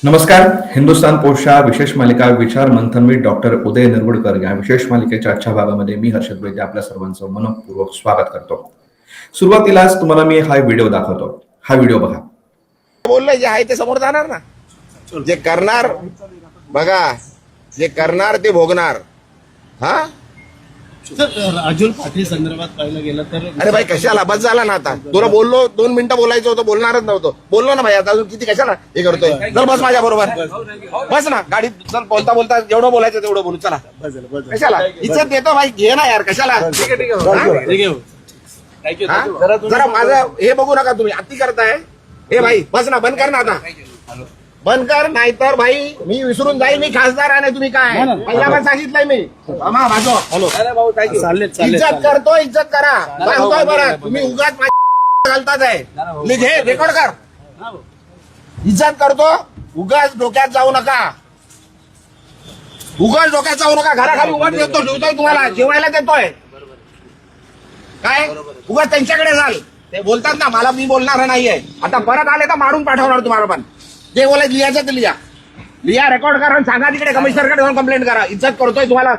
नमस्कार. हिंदुस्थान पोस्टच्या विशेष मालिका विचार मंथन विथ डॉक्टर उदय निरगुडकर या विशेष मालिकेच्या आजच्या भागामध्ये मी हर्षद वैद्य आपल्या सर्वांचं मनपूर्वक स्वागत करतो. सुरुवातीलाच तुम्हाला मी हा व्हिडिओ दाखवतो. हा व्हिडिओ बघा. बोललंय जे आहे ते समोर जाणार ना. जे करणार बघा, जे करणार ते भोगणार. हा राजुल पाटील संदर्भात पाहिलं गेलं तर अरे भाई कशाला बस झाला ना. आता तुला बोललो 2 मिनिटं बोलायचं होतं, बोलणारच नव्हतं. बोललो ना भाई, आता अजून किती कशाला हे करतोय. चल बस माझ्या बरोबर, बस ना गाडीत. चल बोलता बोलता जेवढं बोलायचं तेवढं बोलू. चला कशाला इज्जत देतो भाई, घे ना यार. कशाला जरा माझं हे बघू नका तुम्ही, अति करताय. हे भाई बस ना, बंद कर ना आता, बंद कर. नाहीतर भाई मी विसरून जाईल मी खासदार आहे. तुम्ही काय पहिला पण सांगितलंय मी. इज्जत करतो, इज्जत करा. सांगतोय बरं, तुम्ही उगाच घालतात आहे. घे रेकॉर्ड कर. इज्जत करतो, उगाच डोक्यात जाऊ नका. उगाच डोक्यात जाऊ नका. घराखाली उगाच देतो, जेवतोय तुम्हाला, जेवायला देतोय काय. उगाच त्यांच्याकडे जाल. ते बोलतात ना मला, मी बोलणार नाहीये. आता परत आले तर मारून पाठवणार तुम्हाला. पण जे बोलायचं लिहायचं ते लिहा, लिहा, रेकॉर्ड करा आणि सांगा तिकडे कमिशनरकडे जाऊन कंप्लेंट करा. इज्जत करतोय तुम्हाला,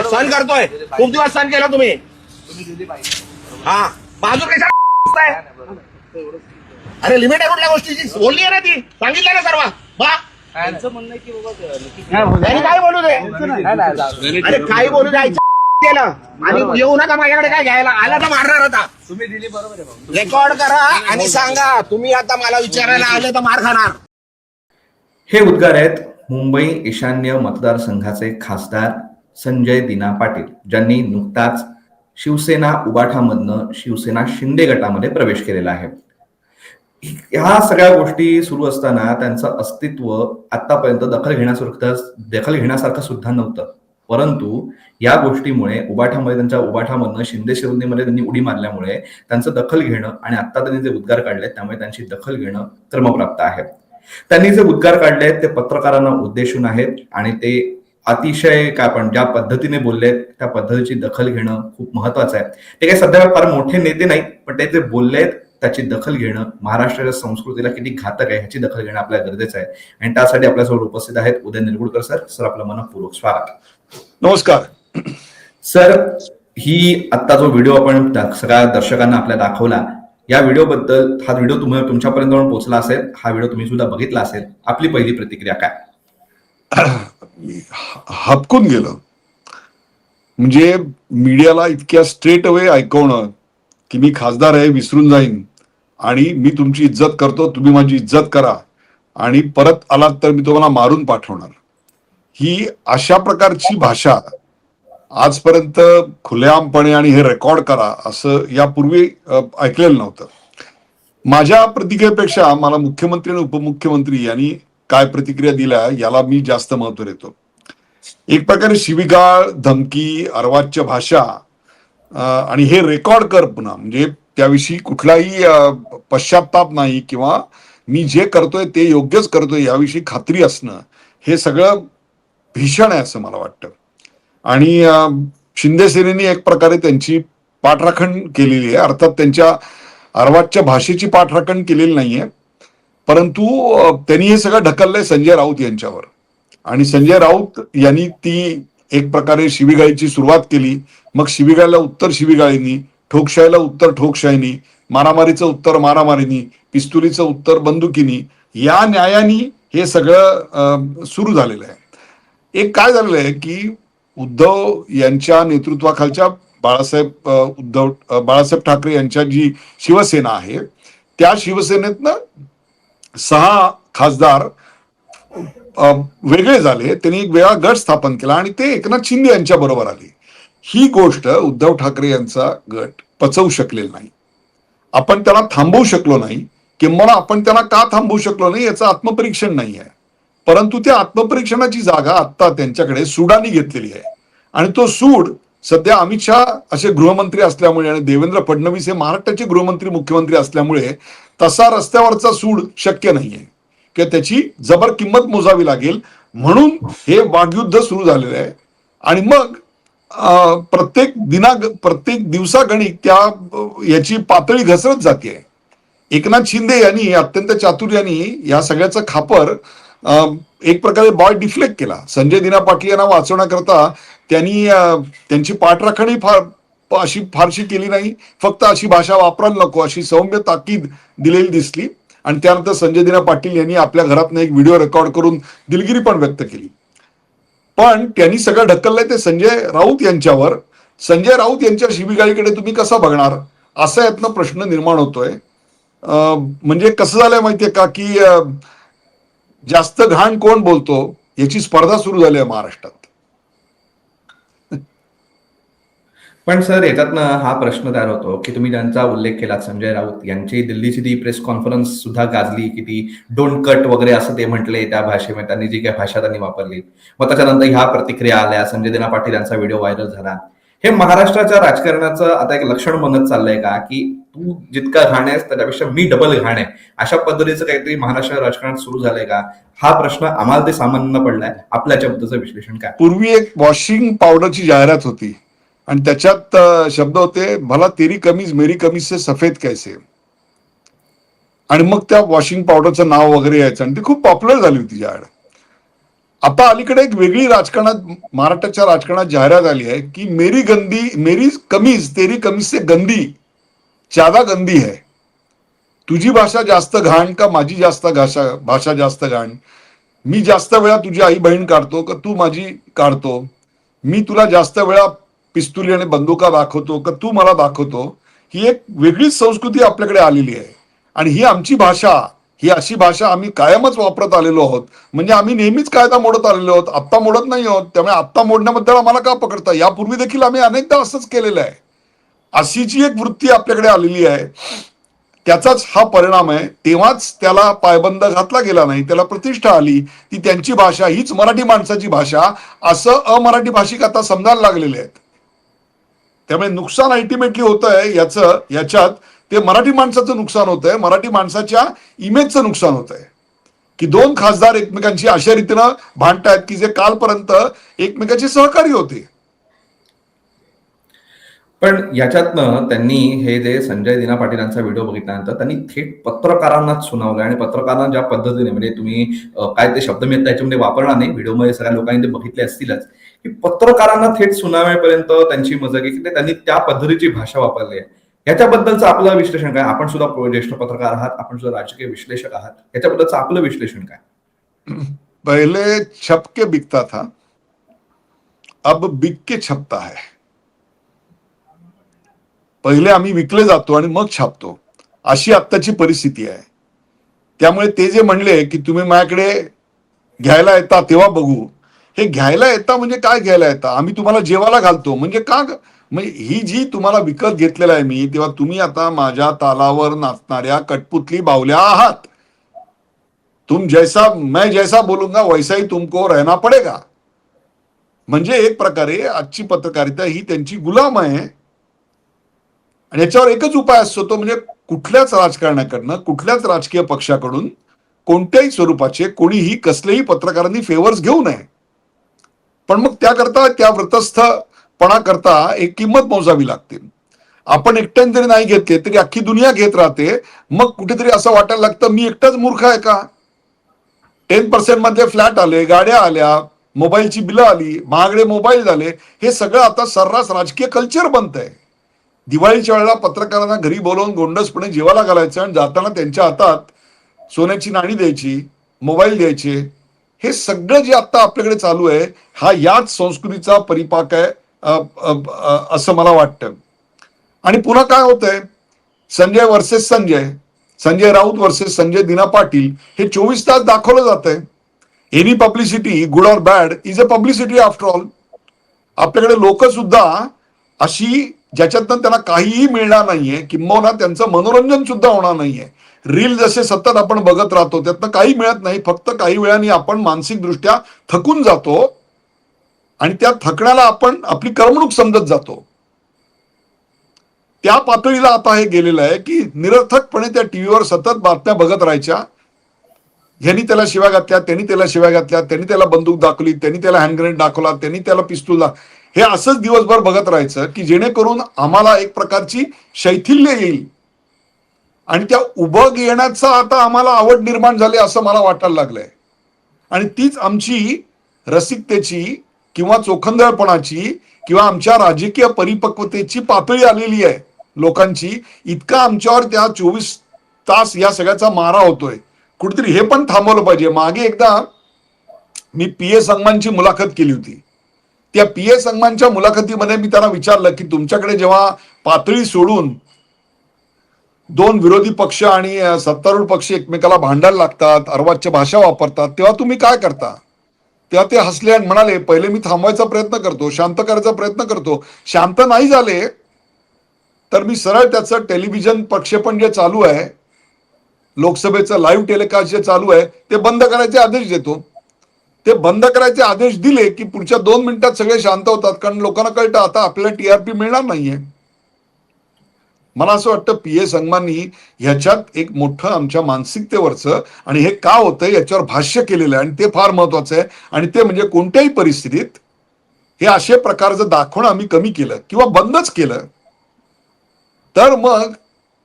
सहन करतोय. खूप दिवस सहन केलं तुम्ही. हा बाजू कशा. अरे लिमिट आहे कुठल्या गोष्टीची. बोलली आहे ना ती, सांगितलं ना सर्व. त्यांनी काय बोलू दे. अरे काही बोलू द्यायचं केलं आणि येऊ नका माझ्याकडे काय घ्यायला. आला तर मारणार होता. तुम्ही दिली बरोबर. रेकॉर्ड करा आणि सांगा तुम्ही आता मला विचारायला आले तर मार खाणार. हे उद्गार आहेत मुंबई ईशान्य मतदारसंघाचे खासदार संजय दिना पाटील, ज्यांनी नुकताच शिवसेना उबाठामधनं शिवसेना शिंदे गटामध्ये प्रवेश केलेला आहे. ह्या सगळ्या गोष्टी सुरू असताना त्यांचं अस्तित्व आतापर्यंत दखल घेण्यासारखं सुद्धा नव्हतं. परंतु या गोष्टीमुळे त्यांच्या उबाठामधनं शिंदे शिवसेनेमध्ये त्यांनी उडी मारल्यामुळे त्यांचं दखल घेणं आणि आता त्यांनी जे उद्गार काढले त्यामुळे त्यांची दखल घेणं क्रमप्राप्त आहे. त्यांनी जे उद्गार काढले ते पत्रकारांना उद्देशून आहेत आणि ते अतिशय काय पण ज्या पद्धतीने बोललेत त्या पद्धतीची दखल घेणं खूप महत्वाचं आहे. ते काही सध्या फार मोठे नेते नाही, पण ते जे बोललेत त्याची दखल घेणं महाराष्ट्राच्या संस्कृतीला किती घातक आहे ह्याची दखल घेणं आपल्याला गरजेचं आहे. आणि त्यासाठी आपल्यासोबत उपस्थित आहेत उदय निरगुडकर सर. सर आपलं मनपूर्वक स्वागत. नमस्कार सर. ही आता जो व्हिडिओ आपण सगळ्या दर्शकांना आपल्या दाखवला, या व्हिडिओ बद्दल, हा व्हिडिओ तुमच्यापर्यंत पोहोचला असेल, हा व्हिडिओ तुम्ही सुद्धा बघितला असेल, आपली पहिली प्रतिक्रिया काय. हपकून गेलं. म्हणजे मीडियाला इतक्या स्ट्रेट अवे ऐकवणं की मी खासदार आहे, विसरून जाईन आणि मी तुमची इज्जत करतो, तुम्ही माझी इज्जत करा आणि परत आलात तर मी तुम्हाला मारून पाठवणार. ही अशा प्रकारची भाषा आजपर्यंत खुलेआमपणे आणि हे रेकॉर्ड करा असं यापूर्वी ऐकलेलं नव्हतं. माझ्या प्रतिक्रियेपेक्षा मला मुख्यमंत्री आणि उपमुख्यमंत्री यांनी काय प्रतिक्रिया दिल्या याला मी जास्त महत्व देतो. एक प्रकारे शिवीगाळ, धमकी, अर्वाच्य भाषा आणि हे रेकॉर्ड कर पुन्हा, म्हणजे त्याविषयी कुठलाही पश्चाताप नाही किंवा मी जे करतोय ते योग्यच करतोय याविषयी खात्री असणं, हे सगळं भीषण आहे असं मला वाटतं. आणि शिंदे सेनेने एक प्रकारे त्यांची पाठराखण केलेली आहे. अर्थात त्यांच्या अर्वाच्य भाषेची पाठराखण केलेली नाहीये, परंतु त्यांनी हे सगळं ढकललंय संजय राऊत यांच्यावर. आणि संजय राऊत यांनी ती एक प्रकारे शिवीगाळीची सुरुवात केली. मग शिवीगाळीला उत्तर शिवीगाळीनी, ठोकशाहीला उत्तर ठोकशाहीनी, मारामारीचं उत्तर मारामारीनी, पिस्तुलीचं उत्तर बंदुकीनी, या न्यायानी हे सगळं सुरू झालेलं आहे. एक काय झालेलं आहे की उद्धव यांच्या नेतृत्वाखालच्या बाळासाहेब ठाकरे यांच्या जी शिवसेना आहे त्या शिवसेनेतनं 6 खासदार वेगळे झाले. त्यांनी एक वेगळा गट स्थापन केला आणि ते एकनाथ शिंदे यांच्या बरोबर आले. ही गोष्ट उद्धव ठाकरे यांचा गट पचवू शकलेला नाही. आपण त्याला थांबवू शकलो नाही, किंवा आपण त्याला का थांबवू शकलो नाही याचं आत्मपरीक्षण नाही आहे. परंतु त्या आत्मपरीक्षणाची जागा आता त्यांच्याकडे सुडानी घेतलेली आहे. आणि तो सूड सध्या अमित शहा असे गृहमंत्री असल्यामुळे आणि देवेंद्र फडणवीस हे महाराष्ट्राचे गृहमंत्री मुख्यमंत्री असल्यामुळे तसा रस्त्यावरचा सूड शक्य नाहीये किंवा त्याची जबर किंमत मोजावी लागेल. म्हणून हे वागयुद्ध सुरू झालेलं आहे. आणि मग प्रत्येक दिवसागणिक त्या याची पातळी घसरत जाते. एकनाथ शिंदे यांनी अत्यंत चातुर्याने या सगळ्याचं खापर एक प्रकारे बॉय डिफ्लेक्ट केला. संजय दिना पाटील यांना वाचवण्याकरता त्यांनी त्यांची पाठराखणी अशी फारशी केली नाही. फक्त अशी भाषा वापरायला नको अशी सौम्य ताकीद दिलेली दिसली. आणि त्यानंतर संजय दिना पाटील यांनी आपल्या घरातनं एक व्हिडिओ रेकॉर्ड करून दिलगिरी पण व्यक्त केली. पण त्यांनी सगळं ढकललंय ते संजय राऊत यांच्यावर. संजय राऊत यांच्या शिबिगाळीकडे तुम्ही कसं बघणार असा यातनं प्रश्न निर्माण होतोय. म्हणजे कसं झालंय माहितीये का की जास्त घाण कोण बोलतो याची स्पर्धा सुरू झाली आहे महाराष्ट्रात. पण सर याच्यातनं हा प्रश्न तयार होतो की तुम्ही ज्यांचा उल्लेख केला संजय राऊत यांची दिल्लीची ती प्रेस कॉन्फरन्स सुद्धा गाजली की ती डोंट कट वगैरे असं ते म्हटले त्या भाषेमध्ये त्यांनी जी काही भाषा त्यांनी वापरली. मग त्याच्यानंतर ह्या प्रतिक्रिया आल्या, संजय दिना पाटील यांचा व्हिडिओ व्हायरल झाला. हे महाराष्ट्राच्या राजकारणाचं आता एक लक्षण बनत चाललंय का की तू जितका घाण आहेस त्याच्यापेक्षा मी डबल घाण आहे अशा पद्धतीचं काहीतरी महाराष्ट्र राजकारणात सुरू झालंय का हा प्रश्न आम्हाला ते सामान्य पडलाय. आपल्या याच्याबद्दलचं विश्लेषण काय? पूर्वी एक वॉशिंग पावडरची जाहिरात होती आणि त्याच्यात शब्द होते भला तेरी कमीज मेरी कमीज से सफेद कैसे. आणि मग त्या वॉशिंग पावडरचं नाव वगैरे यायचं आणि ती खूप पॉप्युलर झाली होती जाहिरात. आता अलीकडे एक वेगळी राजकारणात महाराष्ट्राच्या राजकारणात जाहिरात आली आहे की मेरी कमीज तेरी कमीज से गंदी ज्यादा गंदी है. तुझी भाषा जास्त घाण का माझी जास्त भाषा जास्त घाण. मी जास्त वेळा तुझी आई बहीण काढतो का तू माझी काढतो. मी तुला जास्त वेळा पिस्तुली आणि बंदुका दाखवतो का तू मला दाखवतो. ही एक वेगळीच संस्कृती आपल्याकडे आलेली आहे आणि ही आमची भाषा, ही अशी भाषा आम्ही कायमच वापरत आलेलो आहोत. म्हणजे आम्ही नेहमीच कायदा मोडत आलेलो आहोत, आत्ता मोडत नाही आहोत. त्यामुळे आत्ता मोडण्याबद्दल आम्हाला का पकडता. यापूर्वी देखील आम्ही अनेकदा असंच केलेलं आहे. अशी जी एक वृत्ती आपल्याकडे आलेली आहे त्याचाच हा परिणाम आहे. तेव्हाच त्याला पायबंद घातला गेला नाही, त्याला प्रतिष्ठा आली. ती त्यांची भाषा हीच मराठी माणसाची भाषा असं अमराठी भाषिक आता समजायला लागलेले आहेत. त्यामुळे नुकसान अल्टिमेटली होत आहे याच्यात ते मराठी माणसाचं नुकसान होत आहे, मराठी माणसाच्या इमेजचं नुकसान होत आहे की दोन खासदार एकमेकांशी अशा रीतीनं भांडतायत की जे कालपर्यंत एकमेकांचे सहकारी होते. पण याच्यातनं त्यांनी हे जे संजय दिना पाटील यांचा व्हिडिओ बघितल्यानंतर त्यांनी थेट पत्रकारांनाच सुनावलं आणि पत्रकारांना ज्या पद्धतीने म्हणजे तुम्ही काय ते शब्द मी त्याच्यामध्ये वापरणार नाही, व्हिडिओमध्ये सगळ्या लोकांनी ते बघितले असतीलच की पत्रकारांना थेट सुनावेपर्यंत त्यांची मजा की त्यांनी त्या पद्धतीची भाषा वापरली आहे. याच्याबद्दलचं आपलं विश्लेषण काय? आपण सुद्धा ज्येष्ठ पत्रकार आहात, आपण सुद्धा राजकीय विश्लेषक आहात, याच्याबद्दलचं आपलं विश्लेषण काय? पहिले छप के बिकता था, अब बिक के छपता है. पहिले आम्ही विकले जातो आणि मग छापतो, अशी आत्ताची परिस्थिती आहे. त्यामुळे ते जे म्हणले की तुम्ही माझ्याकडे घ्यायला येता तेव्हा बघू, हे घ्यायला येता म्हणजे काय घ्यायला येता? आम्ही तुम्हाला जेवायला घालतो म्हणजे का? म्हणजे ही जी तुम्हाला विकत घेतलेला आहे मी, तेव्हा तुम्ही आता माझ्या तालावर नाचणाऱ्या कठपुतली बावल्या आहात. मैं जैसा बोलूंगा वैसा ही तुमको रहना पडेगा. म्हणजे एक प्रकारे आजची पत्रकारिता ही त्यांची गुलाम आहे. आणि याच्यावर एकच उपाय असतो तो म्हणजे कुठल्याच राजकारणाकडनं, कुठल्याच राजकीय पक्षाकडून कोणत्याही स्वरूपाचे कोणीही कसलेही पत्रकारांनी फेवर्स घेऊ नये. पण मग त्याकरता त्या व्रतस्थपणा करता एक किंमत मोजावी लागते. आपण एकट्याने जरी नाही घेतले तरी अख्खी दुनिया घेत राहते. मग कुठेतरी असं वाटायला लागतं मी एकटाच मूर्ख आहे का? 10% मधले फ्लॅट आले, गाड्या आल्या, मोबाईलची बिलं आली, महागडे मोबाईल झाले, हे सगळं आता सर्रास राजकीय कल्चर बनतंय. दिवाळीच्या वेळेला पत्रकारांना घरी बोलवून गोंडसपणे जेवायला घालायचं आणि जाताना त्यांच्या हातात सोन्याची नाणी द्यायची, मोबाईल द्यायचे. हे सगळं जे आता आपल्याकडे चालू आहे हा याच संस्कृतीचा परिपाक आहे असं मला वाटतं. आणि पुन्हा काय होतंय, संजय वर्सेस संजय राऊत वर्सेस संजय दिना पाटील हे 24 तास दाखवलं जात आहे. Any publicity good or bad is a publicity after all. आपल्याकडे लोक सुद्धा अशी ज्याच्यातनं त्यांना काहीही मिळणार नाहीये, किंबहुना त्यांचं मनोरंजन सुद्धा होणार नाहीये. रील जसे सतत आपण बघत राहतो त्यातनं काही मिळत नाही. फक्त काही वेळाने आपण मानसिकदृष्ट्या थकून जातो आणि त्या थकण्याला आपण आपली करमणूक समजत जातो. त्या पातळीला आता हे गेलेलं आहे की निरर्थकपणे त्या टीव्हीवर सतत बातम्या बघत राहायच्या. ह्यांनी त्याला शिव्या घातल्या, त्यांनी त्याला शिव्या घातल्या, त्यांनी त्याला बंदूक दाखवली, त्यांनी त्याला हँडग्रेनेड दाखवला, त्यांनी त्याला पिस्तूल हे असंच दिवसभर बघत राहायचं की जेणेकरून आम्हाला एक प्रकारची शैथिल्य येईल आणि त्या उभं येण्याचा आता आम्हाला आवड निर्माण झाली असं मला वाटायला लागलंय. आणि तीच आमची रसिकतेची किंवा चोखंदळपणाची किंवा आमच्या राजकीय परिपक्वतेची पातळी आलेली आहे लोकांची. इतका आमच्यावर त्या 24 तास या सगळ्याचा मारा होतोय. कुठेतरी हे पण थांबवलं पाहिजे. मागे एकदा मी पीए संगमांची मुलाखत केली होती. त्या पीए संगमांच्या मुलाखतीमध्ये मी त्यांना विचारलं की तुमच्याकडे जेव्हा पातळी सोडून दोन विरोधी पक्ष आणि सत्तारूढ पक्ष एकमेकाला भांडायला लागतात, अर्वाच्य भाषा वापरतात, तेव्हा तुम्ही काय करता? तेव्हा ते हसले आणि म्हणाले, पहिले मी थांबवायचा प्रयत्न करतो, शांत करायचा प्रयत्न करतो. शांत नाही झाले तर मी सरळ त्याचं टेलिव्हिजन प्रक्षेपण जे चालू आहे, लोकसभेचं लाईव्ह टेलिकास्ट जे चालू आहे, ते बंद करायचे आदेश देतो. ते बंद करायचे आदेश दिले की पुढच्या 2 मिनिटात सगळे शांत होतात, कारण लोकांना कळतं आता आपल्याला टीआरपी मिळणार नाहीये. मला असं वाटतं पीए संगमांनी ह्याच्यात एक मोठं आमच्या मानसिकतेवरचं आणि हे का होतंय याच्यावर भाष्य केलेलं आहे आणि ते फार महत्वाचं आहे. आणि ते म्हणजे कोणत्याही परिस्थितीत हे असे प्रकार जर दाखवणं आम्ही कमी केलं किंवा बंदच केलं तर मग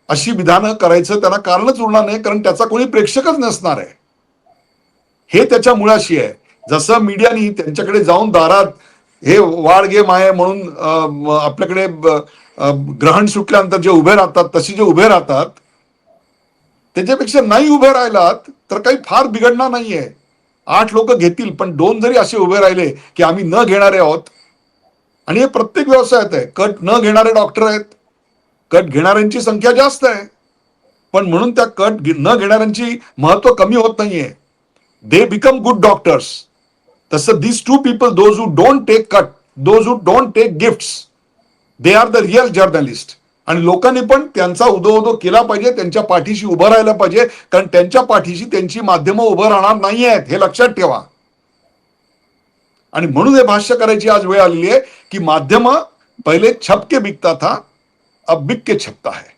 अशी विधानं करायचं त्यांना कारणच उरणार नाही, कारण त्याचा कोणी प्रेक्षकच नसणार आहे. हे त्याच्या मुळाशी आहे. जसं मीडियानी त्यांच्याकडे जाऊन दारात हे वाढ गे माये म्हणून आपल्याकडे ग्रहण सुटल्यानंतर जे उभे राहतात तसे जे उभे राहतात, त्याच्यापेक्षा नाही उभे राहिलात तर काही फार बिघडणार नाहीये. 8 लोक घेतील, पण 2 जरी असे उभे राहिले की आम्ही न घेणारे आहोत. आणि हे प्रत्येक व्यवसायात आहे. कट न घेणारे डॉक्टर आहेत, कट घेणाऱ्यांची संख्या जास्त आहे, पण म्हणून त्या कट न घेणाऱ्यांची महत्व कमी होत नाहीये. They become good doctors. तसं this 2 people, those who don't take cut, those who don't take gifts, they are the real journalist. आणि लोकांनी पण त्यांचा उदो केला पाहिजे, त्यांच्या पाठीशी उभं राहायला पाहिजे, कारण त्यांच्या पाठीशी त्यांची माध्यमं उभं राहणार नाही आहेत, हे लक्षात ठेवा. आणि म्हणून हे भाष्य करायची आज वेळ आलेली आहे की माध्यम पहिले छपके बिकता था, अब बिक के छपता है.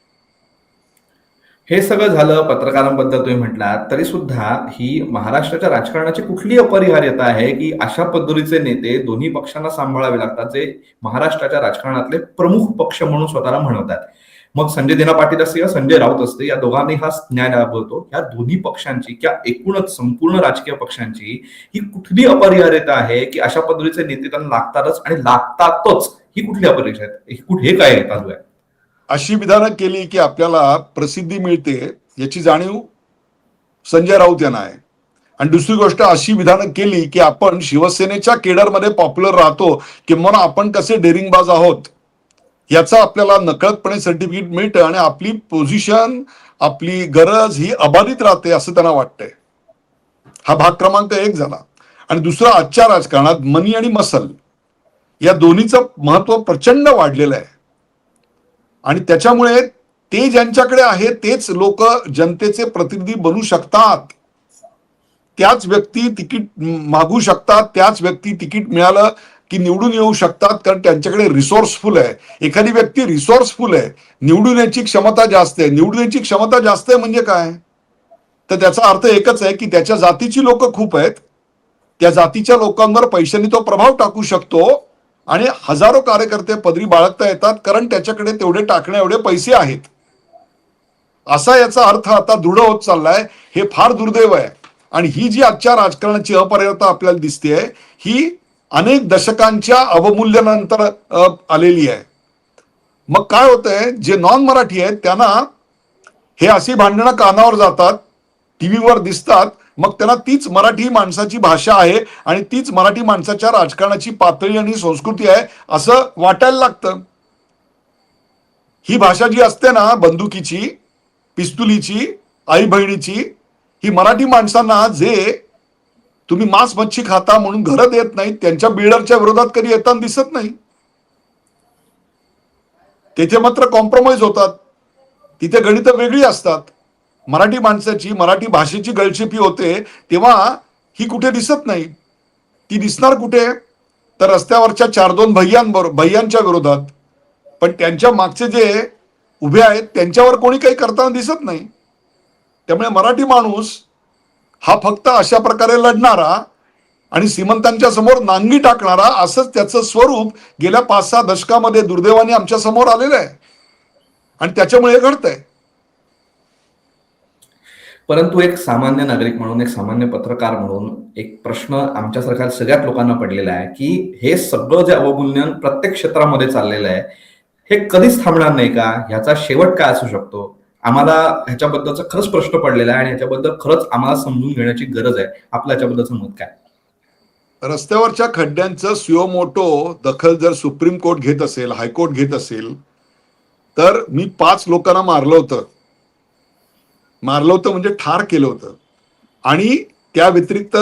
हे सगळं झालं पत्रकारांबद्दल तुम्ही म्हटलात, तरी सुद्धा ही महाराष्ट्राच्या राजकारणाची कुठली अपरिहार्यता आहे की अशा पद्धतीचे नेते दोन्ही पक्षांना सांभाळावे लागतात, जे महाराष्ट्राच्या राजकारणातले प्रमुख पक्ष म्हणून स्वतःला म्हणवतात. मग संजय दिना पाटील असते या संजय राऊत असते, या दोघांनी हा न्याय लाभवतो. या दोन्ही पक्षांची किंवा एकूणच संपूर्ण राजकीय पक्षांची ही कुठली अपरिहार्यता आहे की अशा पद्धतीचे नेते त्यांना लागतातच आणि लागतातच? ही कुठली अपरिहार्यता, हे काय चालू आहे? अशी विधानं केली की आपल्याला प्रसिद्धी मिळते याची जाणीव संजय राऊत यांना आहे. आणि दुसरी गोष्ट, अशी विधानं केली की आपण शिवसेनेच्या केडरमध्ये पॉप्युलर राहतो किंवा आपण कसे डेरिंगबाज आहोत याचा आपल्याला नकळतपणे सर्टिफिकेट मिळतं आणि आपली पोझिशन, आपली गरज ही अबाधित राहते असं त्यांना वाटतंय. हा भाग क्रमांक 1 झाला. आणि दुसरा, आजच्या राजकारणात मनी आणि मसल या दोन्हीचं महत्व प्रचंड वाढलेलं आहे. आणि त्याच्यामुळे ते ज्यांच्याकडे आहे तेच लोक जनतेचे प्रतिनिधी बनू शकतात, त्याच व्यक्ती तिकीट मागू शकतात, त्याच व्यक्ती तिकीट मिळालं की निवडून येऊ शकतात, कारण त्यांच्याकडे रिसोर्सफुल आहे. एखादी व्यक्ती रिसोर्सफुल आहे, निवडून यायची क्षमता जास्त आहे. निवडून यायची क्षमता जास्त आहे म्हणजे काय? तर त्याचा अर्थ एकच आहे की त्याच्या जातीची लोक खूप आहेत, त्या जातीच्या लोकांवर पैशांनी तो प्रभाव टाकू शकतो आणि हजारो कार्यकर्ते पदरी बाळगता येतात, कारण त्याच्याकडे तेवढे टाकण्या एवढे पैसे आहेत. असा याचा अर्थ आता दृढ होत चाललाय. हे फार दुर्दैव आहे. आणि ही जी आजच्या राजकारणाची अपरिहार्यता आपल्याला दिसते ही अनेक दशकांच्या अवमूल्यनानंतर आलेली आहे. मग काय होतंय, जे नॉन मराठी आहेत त्यांना हे अशी भांडणं कानावर जातात, टीव्हीवर दिसतात, मग त्यांना तीच मराठी माणसाची भाषा आहे आणि तीच मराठी माणसाच्या राजकारणाची पातळी आणि संस्कृती आहे असं वाटायला लागतं. ही भाषा जी असते ना, बंदुकीची, पिस्तुलीची, आई बहिणीची, ही मराठी माणसांना जे तुम्ही मांस मच्छी खाता म्हणून घरं देत नाहीत, त्यांच्या बिल्डरच्या विरोधात कधी येताना दिसत नाही. तेथे मात्र कॉम्प्रोमाइज होतात, तिथे गणितं वेगळी असतात. मराठी माणसाची, मराठी भाषेची गळचेपी होते तेव्हा ही कुठे दिसत नाही. ती दिसणार कुठे? तर रस्त्यावरच्या 4-2 भैयांच्या विरोधात. पण त्यांच्या मागचे जे उभे आहेत त्यांच्यावर कोणी काही करताना दिसत नाही. त्यामुळे मराठी माणूस हा फक्त अशा प्रकारे लढणारा आणि श्रीमंतांच्या समोर नांगी टाकणारा, असंच त्याचं स्वरूप गेल्या 5-6 दशकामध्ये दुर्दैवाने आमच्या समोर आलेलं आहे आणि त्याच्यामुळे घडतंय. परंतु एक सामान्य नागरिक म्हणून, एक सामान्य पत्रकार म्हणून एक प्रश्न आमच्यासारख्या सगळ्याच लोकांना पडलेला आहे की हे सगळं जे अवमूल्यन प्रत्येक क्षेत्रामध्ये चाललेलं आहे हे कधीच थांबणार नाही का? ह्याचा शेवट काय असू शकतो? आम्हाला ह्याच्याबद्दलचा खरंच प्रश्न पडलेला आहे आणि ह्याच्याबद्दल खरंच आम्हाला समजून घेण्याची गरज आहे. आपलं ह्याच्याबद्दलचं मत काय? रस्त्यावरच्या खड्ड्यांचं सुयोमोटो दखल जर सुप्रीम कोर्ट घेत असेल, हायकोर्ट घेत असेल, तर मी 5 लोकांना मारलं होतं म्हणजे ठार केलं होतं. आणि त्या व्यतिरिक्त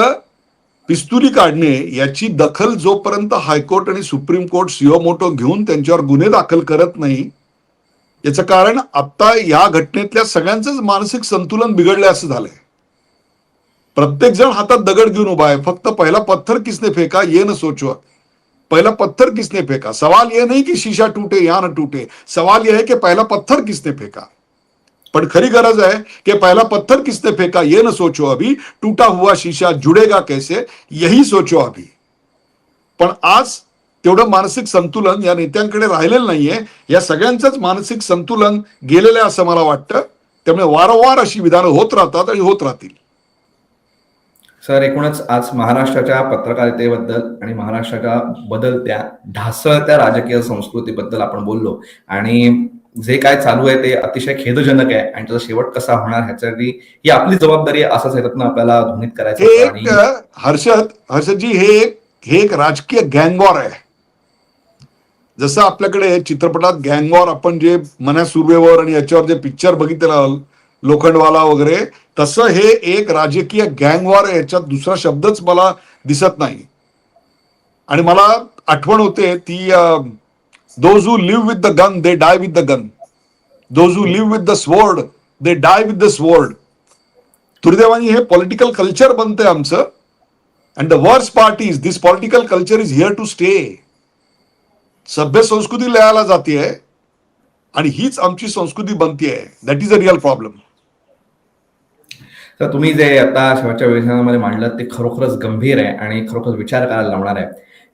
पिस्तुली काढणे याची दखल जोपर्यंत हायकोर्ट आणि सुप्रीम कोर्ट सुयोमोटो घेऊन त्यांच्यावर गुन्हे दाखल करत नाही, याचं कारण आता या घटनेतल्या सगळ्यांचंच मानसिक संतुलन बिघडलंय असं झालंय. प्रत्येक जण हातात दगड घेऊन उभा आहे. फक्त पहला पत्थर किसने फेंका ये न सोचो. पहला पत्थर किसने फेंका. सवाल ये नहीं कि शीशा टूटे या न टूटे, सवाल यह है कि पहला पत्थर किसने फेंका. पण खरी गरज है कि पहला पत्थर किसने फेंका ये न सोचो अभी, टूटा हुआ शीशा जुड़ेगा कैसे यही सोचो अभी. पण आज तेवढं मानसिक संतुलन या नेत्यांकडे राहिलेलं नाहीये. या सगळ्यांचंच मानसिक संतुलन गेलेलं आहे असं मला वाटतं. त्यामुळे वारंवार अशी विधानं होत राहतात आणि होत राहतील. सर, एकूणच आज महाराष्ट्राच्या पत्रकारितेबद्दल आणि महाराष्ट्राच्या बदलत्या ढासळत्या राजकीय संस्कृतीबद्दल आपण बोललो आणि जे काय चालू आहे ते अतिशय खेदजनक आहे आणि त्याचा शेवट कसा होणार ह्याच्यासाठी ही आपली जबाबदारी आहे असंच ह्याच्यातनं आपल्याला ध्वनित करायचं हे होतं. एक आणि हर्षदजी हे एक राजकीय गँगवॉर आहे. जसं आपल्याकडे चित्रपटात गँगवॉर आपण जे मन्या सुर्वेवर आणि याच्यावर जे पिक्चर बघितलं लोखंडवाला वगैरे, तसं हे एक राजकीय गँगवॉर आहे. याच्यात दुसरा शब्दच मला दिसत नाही. आणि मला आठवण होते ती those who live with the gun they die with the gun, those who live with the sword they die with the sword. दुर्दैवाने हे पॉलिटिकल कल्चर बनतंय आमचं. And the worst part is this political culture is here to stay. सभ्य संस्कृती लयाला जातीये आणि हीच आमची संस्कृती बनतीये. That is a real problem. तर तुम्ही जे आता शेवटच्या वेळेमध्ये मांडलं ते खरोखरच गंभीर आहे आणि खरोखर विचार करायला लावणार आहे.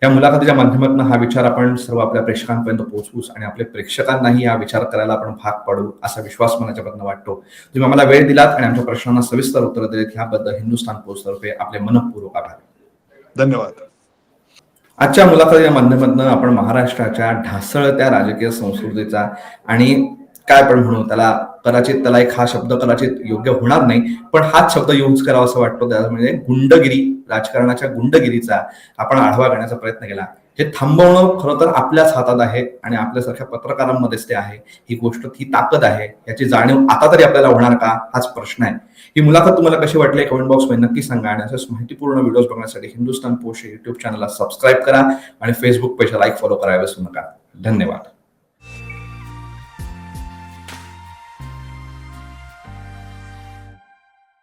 या मुलाखतीच्या माध्यमातून हा विचार आपण सर्व आपल्या प्रेक्षकांपर्यंत पोहोचवूच आणि आपल्या प्रेक्षकांनाही हा विचार करायला आपण भाग पाडू असा विश्वास मला याच्याबद्दल वाटतो. तुम्ही आम्हाला वेळ दिलात आणि आमच्या प्रश्नांना सविस्तर उत्तर दिलीत ह्याबद्दल हिंदुस्थान पोस्ट तर्फे आपले मनःपूर्वक आभार. धन्यवाद. आजच्या मुलाखतीच्या माध्यमातून आपण महाराष्ट्राच्या ढासळत्या राजकीय संस्कृतीचा आणि काय पण म्हणू त्याला एक हा शब्द कदाचित योग्य होणार नाही, पण हाच शब्द यूज करावा असं वाटतो. त्याला म्हणजे गुंडगिरी, राजकारणाच्या गुंडगिरीचा आपण आढावा घेण्याचा प्रयत्न केला. हे थांबवणं खरं तर आपल्याच हातात आहे आणि आपल्यासारख्या पत्रकारांमध्येच ते आहे. ही गोष्ट, ही ताकद आहे. याची जाणीव आता तरी आपल्याला होणार का हाच प्रश्न आहे. ही मुलाखत तुम्हाला कशी वाटली कमेंट बॉक्समध्ये नक्की सांगा आणि अशाच माहितीपूर्ण व्हिडिओज बघण्यासाठी हिंदुस्थान पोस्ट युट्यूब चॅनलला सबस्क्राईब करा आणि फेसबुक पेजला लाईक फॉलो करायला विसरू नका. धन्यवाद.